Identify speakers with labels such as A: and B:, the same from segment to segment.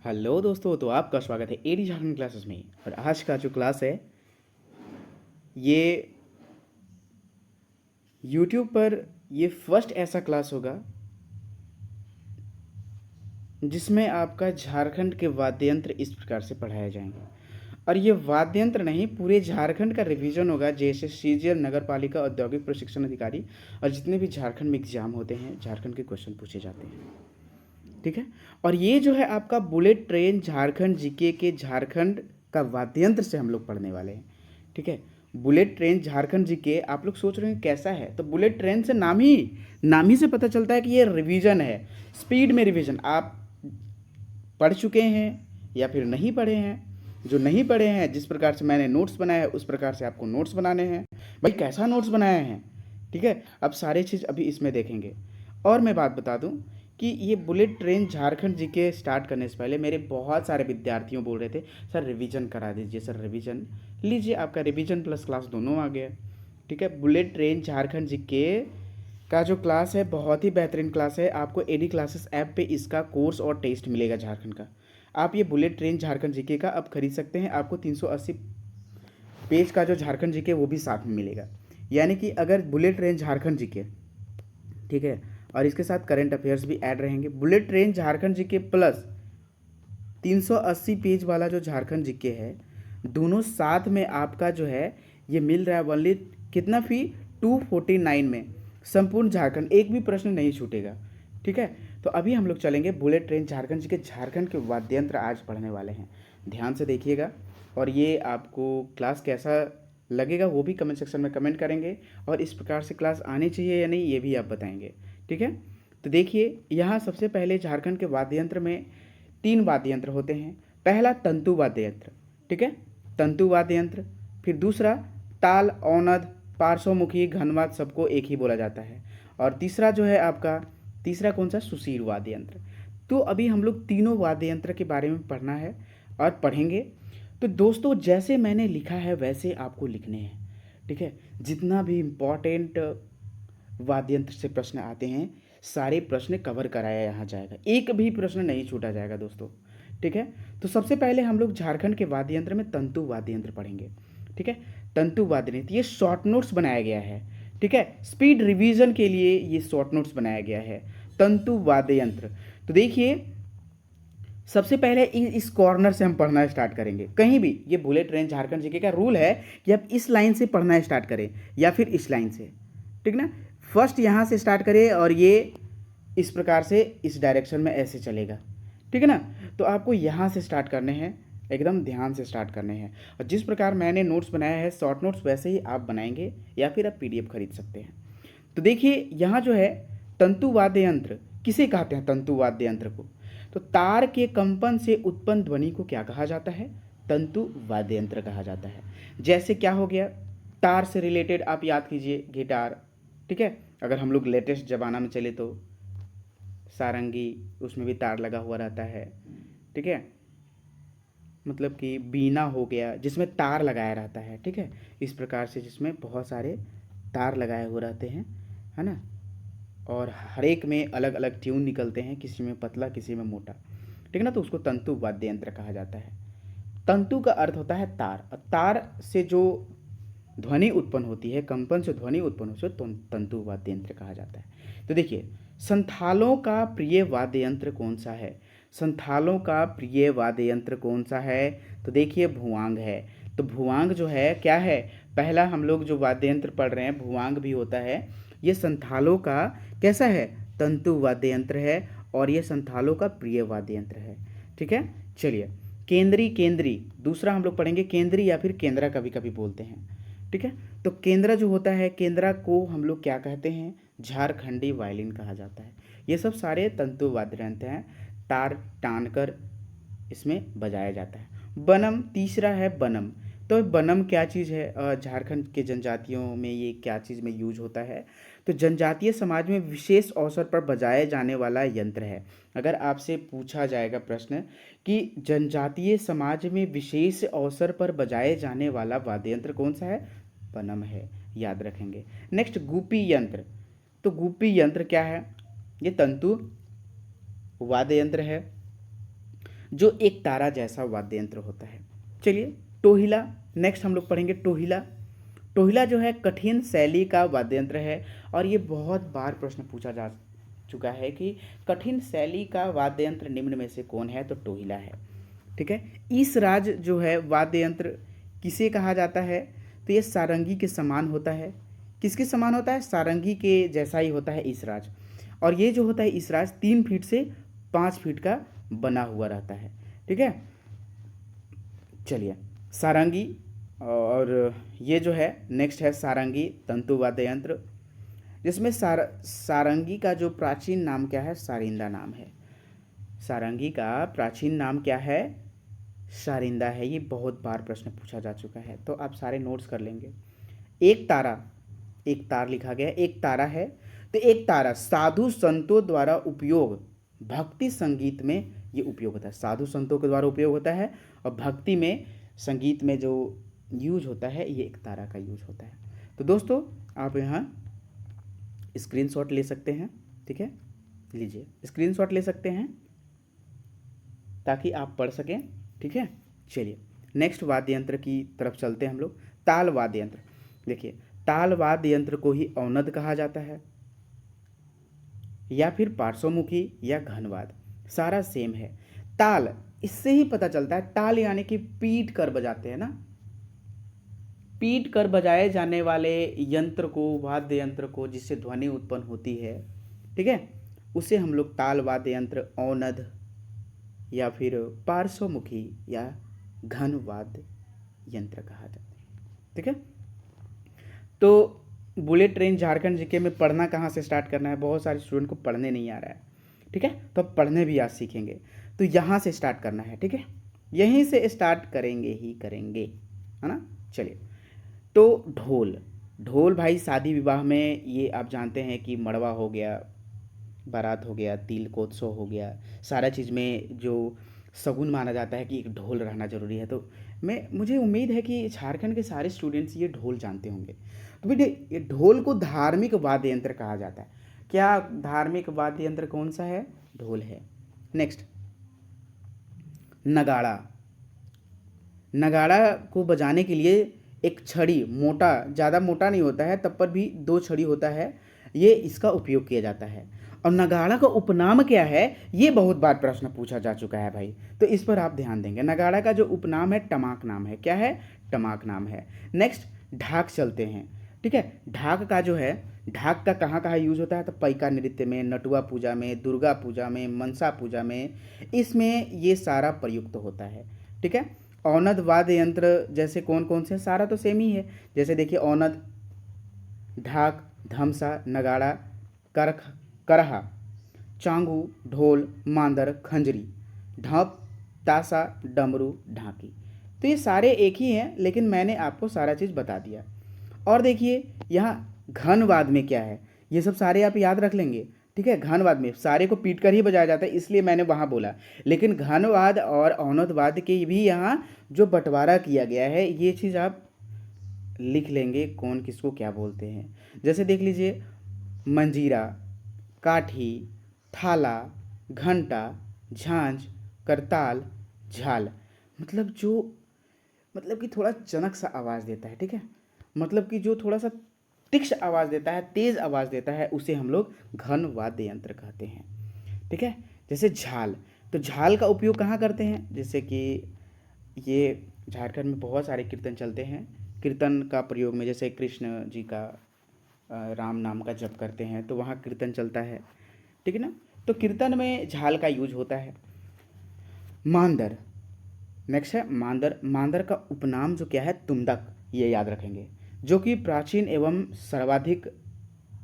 A: Hello दोस्तों, तो आपका स्वागत है एडी झारखंड क्लासेस में। और आज का जो क्लास है ये यूट्यूब पर ये फर्स्ट ऐसा क्लास होगा जिसमें आपका झारखंड के वाद्य यंत्र इस प्रकार से पढ़ाए जाएंगे। और ये वाद्य यंत्र नहीं, पूरे झारखंड का रिवीजन होगा, जैसे सीजीएल, नगर पालिका, औद्योगिक प्रशिक्षण अधिकारी और जितने भी झारखंड में एग्जाम होते हैं, झारखंड के क्वेश्चन पूछे जाते हैं। ठीक है। और ये जो है आपका बुलेट ट्रेन झारखंड जीके के झारखंड का वाद्य यंत्र से हम लोग पढ़ने वाले हैं। ठीक है। बुलेट ट्रेन झारखंड जीके, आप लोग सोच रहे हैं कैसा है, तो बुलेट ट्रेन से नाम ही से पता चलता है कि ये रिवीजन है, स्पीड में रिवीजन। आप पढ़ चुके हैं या फिर नहीं पढ़े हैं? जो नहीं पढ़े हैं, जिस प्रकार से मैंने नोट्स बनाया है उस प्रकार से आपको नोट्स बनाने हैं। भाई कैसा नोट्स बनाया है? ठीक है। अब सारी चीज़ अभी इसमें देखेंगे। और मैं बात बता दूं कि ये bullet train Jharkhand GK start करने से पहले मेरे बहुत सारे विद्यार्थियों बोल रहे थे सर रिवीजन करा दीजिए, सर रिवीजन। लीजिए, आपका रिवीजन प्लस क्लास दोनों आ गया। ठीक है। बुलेट ट्रेन झारखंड जीके का जो क्लास है बहुत ही बेहतरीन क्लास है। आपको एडी क्लासेस ऐप पे इसका कोर्स और टेस्ट मिलेगा झारखंड का। आप ये बुलेट ट्रेन झारखंड जीके का अब खरीद सकते हैं। आपको 380 पेज का जो झारखंड जीके वो भी साथ में मिलेगा। यानी कि अगर बुलेट ट्रेन झारखंड जीके, ठीक है, और इसके साथ करंट अफेयर्स भी ऐड रहेंगे। Bullet train Jharkhand GK plus 380 page वाला जो झारखंड जीके है, दोनों साथ में आपका जो है ये मिल रहा है ओनली कितना फी, 249 में। संपूर्ण झारखंड, एक भी प्रश्न नहीं छूटेगा। ठीक है। तो अभी हम लोग चलेंगे bullet train Jharkhand GK, Jharkhand के वाद्य यंत्र आज पढ़ने वाले हैं। ध्यान से देखिएगा। और ये आपको क्लास कैसा लगेगा वो भी कमेंट सेक्शन में कमेंट करेंगे, और इस प्रकार से क्लास आनी चाहिए या नहीं ये भी आप बताएंगे। ठीक है। तो देखिए, यहाँ सबसे पहले झारखंड के वाद्य यंत्र में 3 वाद्य यंत्र होते हैं। पहला तंतु वाद्य यंत्र, ठीक है, तंतु वाद्य यंत्र। फिर दूसरा ताल, औनद, पार्श्वमुखी, घनवाद्य, सबको एक ही बोला जाता है। और तीसरा जो है आपका, तीसरा कौन सा, सुशील वाद्य यंत्र। तो अभी हम लोग तीनों वाद्य यंत्र के बारे में पढ़ना है और पढ़ेंगे। तो दोस्तों, जैसे मैंने लिखा है वैसे आपको लिखने हैं। ठीक है। जितना भी इम्पॉर्टेंट वाद्य यंत्र से प्रश्न आते हैं सारे प्रश्न कवर कराया यहाँ जाएगा, एक भी प्रश्न नहीं छूटा जाएगा दोस्तों। ठीक है। तो सबसे पहले हम लोग झारखंड के वाद्य यंत्र में तंतु वाद्य यंत्र पढ़ेंगे। ठीक है। तंतु वाद्य यंत्र, ये शॉर्ट नोट्स बनाया गया है। ठीक है। स्पीड रिवीजन के लिए ये शॉर्ट नोट्स बनाया गया है, तंतु वाद्य यंत्र। तो देखिए, सबसे पहले इस कॉर्नर से हम पढ़ना स्टार्ट करेंगे। कहीं भी ये बुलेट ट्रेन झारखंड जीके का रूल है कि आप इस लाइन से पढ़ना स्टार्ट करें या फिर इस लाइन से। ठीक ना। फर्स्ट यहाँ से स्टार्ट करें और ये इस प्रकार से इस डायरेक्शन में ऐसे चलेगा। ठीक है ना। तो आपको यहाँ से स्टार्ट करने हैं, एकदम ध्यान से स्टार्ट करने हैं। और जिस प्रकार मैंने नोट्स बनाया है शॉर्ट नोट्स, वैसे ही आप बनाएंगे या फिर आप पीडीएफ खरीद सकते हैं। तो देखिए, यहाँ जो है तंतु वाद्य यंत्र किसे कहते हैं, तंतु वाद्य यंत्र को, तो तार के कंपन से उत्पन्न ध्वनि को क्या कहा जाता है, तंतु वाद्य यंत्र कहा जाता है। जैसे क्या हो गया, तार से रिलेटेड आप याद कीजिए गिटार। ठीक है। अगर हम लोग लेटेस्ट ज़माना में चले तो सारंगी, उसमें भी तार लगा हुआ रहता है। ठीक है। मतलब कि बीना हो गया जिसमें तार लगाया रहता है। ठीक है। इस प्रकार से जिसमें बहुत सारे तार लगाए हुए रहते हैं, है ना। और हर एक में अलग अलग ट्यून निकलते हैं, किसी में पतला किसी में मोटा। ठीक है ना। तो उसको तंतु वाद्य यंत्र कहा जाता है। तंतु का अर्थ होता है तार, और तार से जो ध्वनि उत्पन्न होती है, कंपन से ध्वनि उत्पन्न होती है, तो तंतु वाद्य यंत्र कहा जाता है। तो देखिए, संथालों का प्रिय वाद्य यंत्र कौन सा है, संथालों का प्रिय वाद्य यंत्र कौन सा है, तो देखिए भुआंग है। तो भुआंग जो है क्या है, पहला हम लोग जो वाद्य यंत्र पढ़ रहे हैं भुआंग भी होता है। ये संथालों का कैसा है, तंतु वाद्य यंत्र है, और ये संथालों का प्रिय वाद्य यंत्र है। ठीक है। चलिए, केंद्री, केंद्री दूसरा हम लोग पढ़ेंगे, केंद्री या फिर केंद्रा कभी कभी बोलते हैं। ठीक है। तो केंद्रा जो होता है, केंद्रा को हम लोग क्या कहते हैं, झारखंडी वायलिन कहा जाता है। ये सब सारे तंतु वाद्य यंत्र हैं, तार टान कर इसमें बजाया जाता है। बनम तीसरा है, बनम। तो बनम क्या चीज़ है, झारखंड के जनजातियों में ये क्या चीज़ में यूज होता है, तो जनजातीय समाज में विशेष अवसर पर बजाए जाने वाला यंत्र है। अगर आपसे पूछा जाएगा प्रश्न कि जनजातीय समाज में विशेष अवसर पर बजाए जाने वाला वाद्य यंत्र कौन सा है, बनम है, याद रखेंगे। नेक्स्ट, गुपी यंत्र। तो गुपी यंत्र क्या है, ये तंतु वाद्य यंत्र है। जो एक तारा जैसा वाद्य यंत्र होता है। चलिए टोहिला, नेक्स्ट हम लोग पढ़ेंगे टोहिला। टोहिला जो है कठिन शैली का वाद्य यंत्र है, और ये बहुत बार प्रश्न पूछा जा चुका है कि कठिन शैली का वाद्य यंत्र निम्न में से कौन है, तो टोहिला है। ठीक है, इस राज जो है वाद्य यंत्र किसे कहा जाता है, तो ये सारंगी के समान होता है। किसके समान होता है, सारंगी के जैसा ही होता है इस राज। और ये जो होता है इस राज 3 फीट से 5 फीट का बना हुआ रहता है। ठीक है, चलिए सारंगी, और ये जो है नेक्स्ट है सारंगी तंतु वाद्य यंत्र, जिसमें सारंगी का जो प्राचीन नाम क्या है, सारिंदा नाम है। सारंगी का प्राचीन नाम क्या है, सारिंदा है। ये बहुत बार प्रश्न पूछा जा चुका है, तो आप सारे नोट्स कर लेंगे। एक तारा, एक तार लिखा गया है, एक तारा है, तो एक तारा साधु संतों द्वारा उपयोग, भक्ति संगीत में ये उपयोग होता है। साधु संतों के द्वारा उपयोग होता है, और भक्ति में संगीत में जो यूज होता है, ये एक तारा का यूज होता है। तो दोस्तों आप यहाँ स्क्रीनशॉट ले सकते हैं। ठीक है, लीजिए स्क्रीनशॉट ले सकते हैं ताकि आप पढ़ सकें। ठीक है, चलिए नेक्स्ट वाद्य यंत्र की तरफ चलते हैं हम लोग। ताल वाद्य यंत्र। देखिए ताल वाद्य यंत्र को ही औनद कहा जाता है, या फिर पार्श्वमुखी या घनवाद, सारा सेम है। ताल, इससे ही पता चलता है, ताल यानी कि पीट कर बजाते हैं ना, पीट कर बजाए जाने वाले यंत्र को, वाद्य यंत्र को, जिससे ध्वनि उत्पन्न होती है, ठीक है, उसे हम लोग ताल वाद्य यंत्र, औनद या फिर पार्श्वमुखी या घन वाद्य यंत्र कहा जाता है। ठीक है, तो बुलेट ट्रेन झारखंड जीके में पढ़ना कहाँ से स्टार्ट करना है, बहुत सारे स्टूडेंट को पढ़ने नहीं आ रहा है। ठीक है, तो अब पढ़ने भी आज सीखेंगे, तो यहाँ से स्टार्ट करना है। ठीक है, यहीं से स्टार्ट करेंगे ही करेंगे, है ना। चलिए, तो ढोल, ढोल भाई शादी विवाह में ये आप जानते हैं कि मड़वा हो गया, बारात हो गया, तिलकोत्सव हो गया, सारा चीज़ में जो शगुन माना जाता है कि एक ढोल रहना जरूरी है। तो मुझे उम्मीद है कि झारखंड के सारे स्टूडेंट्स ये ढोल जानते होंगे। तो बेटे ये ढोल को धार्मिक वाद्य यंत्र कहा जाता है। क्या धार्मिक वाद्य यंत्र कौन सा है, ढोल है। नेक्स्ट नगाड़ा। नगाड़ा को बजाने के लिए एक छड़ी, मोटा, ज़्यादा मोटा नहीं होता है, तब पर भी 2 छड़ी होता है, ये इसका उपयोग किया जाता है। और नगाड़ा का उपनाम क्या है, ये बहुत बार प्रश्न पूछा जा चुका है भाई, तो इस पर आप ध्यान देंगे। नगाड़ा का जो उपनाम है टमाक नाम है। क्या है, टमाक नाम है। नेक्स्ट ढाक चलते हैं। ठीक है, ढाक का जो है, ढाक का कहाँ कहाँ यूज होता है, तो पैका नृत्य में, नटुआ पूजा में, दुर्गा पूजा में, मनसा पूजा में, इसमें ये सारा प्रयुक्त होता है। ठीक है, औनद वाद्य यंत्र जैसे कौन कौन से, सारा तो सेम ही है। जैसे देखिए औनद, ढाक, धमसा, नगाड़ा, करख, करहा, चांगू, ढोल, मांदर, खंजरी, ढप, तासा, डमरू, ढाकी। तो ये सारे एक ही हैं, लेकिन मैंने आपको सारा चीज़ बता दिया। और देखिए यहाँ घनवाद में क्या है, ये सब सारे आप याद रख लेंगे। ठीक है, घनवाद में सारे को पीट कर ही बजाया जाता है, इसलिए मैंने वहाँ बोला। लेकिन घनवाद और औनदवाद के भी यहाँ जो बंटवारा किया गया है, ये चीज़ आप लिख लेंगे कौन किसको क्या बोलते हैं। जैसे देख लीजिए मंजीरा, काठी, थाला, घंटा, झांझ, करताल, झाल, मतलब कि थोड़ा चनक सा आवाज़ देता है। ठीक है, मतलब कि जो थोड़ा सा तीक्ष्ण आवाज़ देता है, तेज़ आवाज़ देता है, उसे हम लोग घन वाद्य यंत्र कहते हैं। ठीक है, जैसे झाल, तो झाल का उपयोग कहाँ करते हैं, जैसे कि ये झारखंड में बहुत सारे कीर्तन चलते हैं, कीर्तन का प्रयोग में, जैसे कृष्ण जी का राम नाम का जप करते हैं, तो वहाँ कीर्तन चलता है। ठीक है ना, तो कीर्तन में झाल का यूज होता है। मांदर, नेक्स्ट है मांदर। मांदर का उपनाम जो क्या है, तुमदक, ये याद रखेंगे, जो कि प्राचीन एवं सर्वाधिक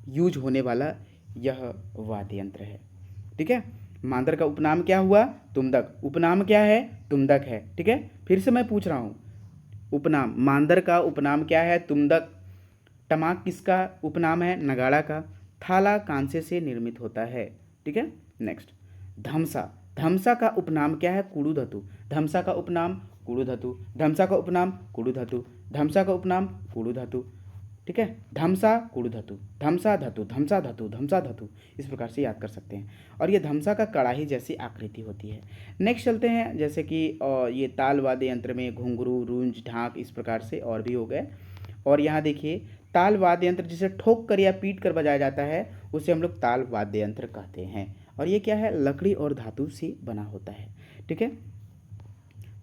A: यूज होने वाला यह वाद्य यंत्र है। ठीक है, मांदर का उपनाम क्या हुआ, तुमदक। उपनाम क्या है, तुमदक है। ठीक है, फिर से मैं पूछ रहा हूँ, उपनाम, मांदर का उपनाम क्या है, तुमदक। टमाक किसका उपनाम है, नगाड़ा का। थाला कांसे से निर्मित होता है। ठीक है, नेक्स्ट धमसा। धमसा का उपनाम क्या है, कुड़ुधतु। धमसा का उपनाम कुड़ुधतु, धमसा का उपनाम कुड़ुधतु, धमसा का उपनाम कुड़ुधतु। ठीक है। धमसा कुड़ धातु, धमसा धातु, धमसा धातु, धमसा धातु, इस प्रकार से याद कर सकते हैं। और ये धमसा का कड़ाही जैसी आकृति होती है। नेक्स्ट चलते हैं, जैसे कि ये ताल वाद्य यंत्र में घुंघरू, रूंज, ढाक, इस प्रकार से और भी हो गए। और यहाँ देखिए ताल वाद्य यंत्र जिसे ठोक कर या पीट कर बजाया जाता है उसे हम लोग ताल वाद्य यंत्र कहते हैं। और ये क्या है, लकड़ी और धातु से बना होता है। ठीक है,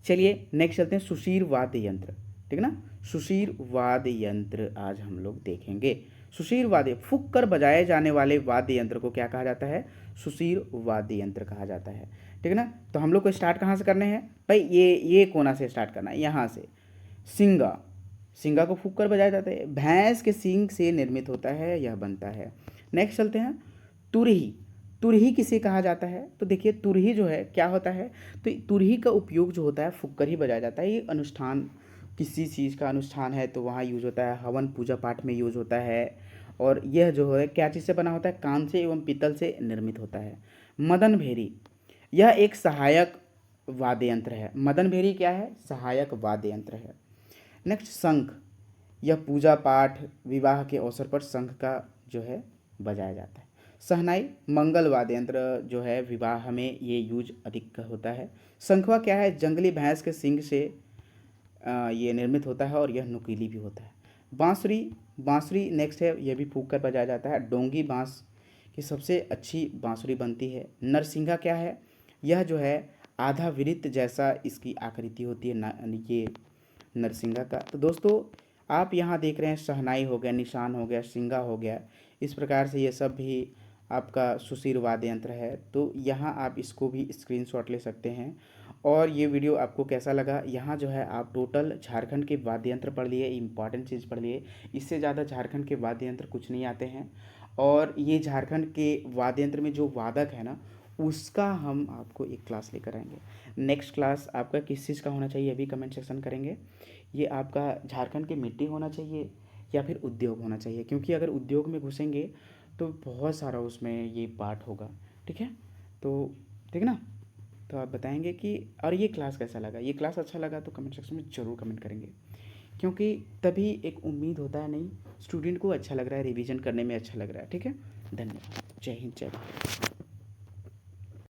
A: चलिए नेक्स्ट चलते हैं सुशीर वाद्य यंत्र। ठीक है ना, सुशीर वाद्य यंत्र आज हम लोग देखेंगे। सुशीर वाद्य, फूंक कर बजाए जाने वाले वाद्य यंत्र को क्या कहा जाता है, सुशीर वाद्य यंत्र कहा जाता है। ठीक है ना, तो हम लोग को स्टार्ट कहाँ से करने हैं भाई, ये कोना से स्टार्ट करना है, यहाँ से। सिंगा, सिंगा को फूंक कर बजाया जाता है, भैंस के सींग से निर्मित होता है, यह बनता है। नेक्स्ट चलते हैं तुरही। तुरही किसे कहा जाता है, तो देखिए तुरही जो है क्या होता है, तो तुरही का उपयोग जो होता है फूंक कर ही बजाया जाता है। ये अनुष्ठान, किसी चीज़ का अनुष्ठान है तो वहाँ यूज होता है, हवन पूजा पाठ में यूज होता है। और यह जो है क्या चीज़ से बना होता है, कांसे एवं पीतल से निर्मित होता है। मदन भेरी, यह एक सहायक वाद्य यंत्र है। मदन भेरी क्या है, सहायक वाद्य यंत्र है। नेक्स्ट शंख, यह पूजा पाठ विवाह के अवसर पर शंख का जो है बजाया जाता है। शहनाई, मंगल वाद्य यंत्र जो है विवाह में ये यूज अधिक होता है। शंखवा क्या है, जंगली भैंस के सींग से ये निर्मित होता है और यह नुकीली भी होता है। बांसुरी, बांसुरी नेक्स्ट है, यह भी फूंक कर बजाया जाता है। डोंगी बांस की सबसे अच्छी बांसुरी बनती है। नरसिंगा क्या है, यह जो है आधा वृत्त जैसा इसकी आकृति होती है ये नरसिंगा का। तो दोस्तों आप यहाँ देख रहे हैं शहनाई हो गया, निशान हो गया, सिंगा हो गया, इस प्रकार से ये सब भी आपका सुशीर वाद्य यंत्र है। तो यहाँ आप इसको भी स्क्रीनशॉट ले सकते हैं। और ये वीडियो आपको कैसा लगा, यहाँ जो है आप टोटल झारखंड के वाद्य यंत्र पढ़ लिए, इंपॉर्टेंट चीज़ पढ़ लिए। इससे ज़्यादा झारखंड के वाद्य यंत्र कुछ नहीं आते हैं। और ये झारखंड के वाद्य यंत्र में जो वादक है ना, उसका हम आपको एक क्लास लेकर आएंगे। नेक्स्ट क्लास आपका किस चीज़ का होना चाहिए अभी कमेंट सेक्शन करेंगे। ये आपका झारखंड की मिट्टी होना चाहिए या फिर उद्योग होना चाहिए, क्योंकि अगर उद्योग में घुसेंगे तो बहुत सारा उसमें ये पार्ट होगा। ठीक है, तो ठीक है ना, तो आप बताएंगे कि और ये क्लास कैसा लगा। ये क्लास अच्छा लगा तो कमेंट सेक्शन में ज़रूर कमेंट करेंगे, क्योंकि तभी एक उम्मीद होता है, नहीं स्टूडेंट को अच्छा लग रहा है, रिवीजन करने में अच्छा लग रहा है। ठीक है, धन्यवाद, जय हिंद, जय भारत।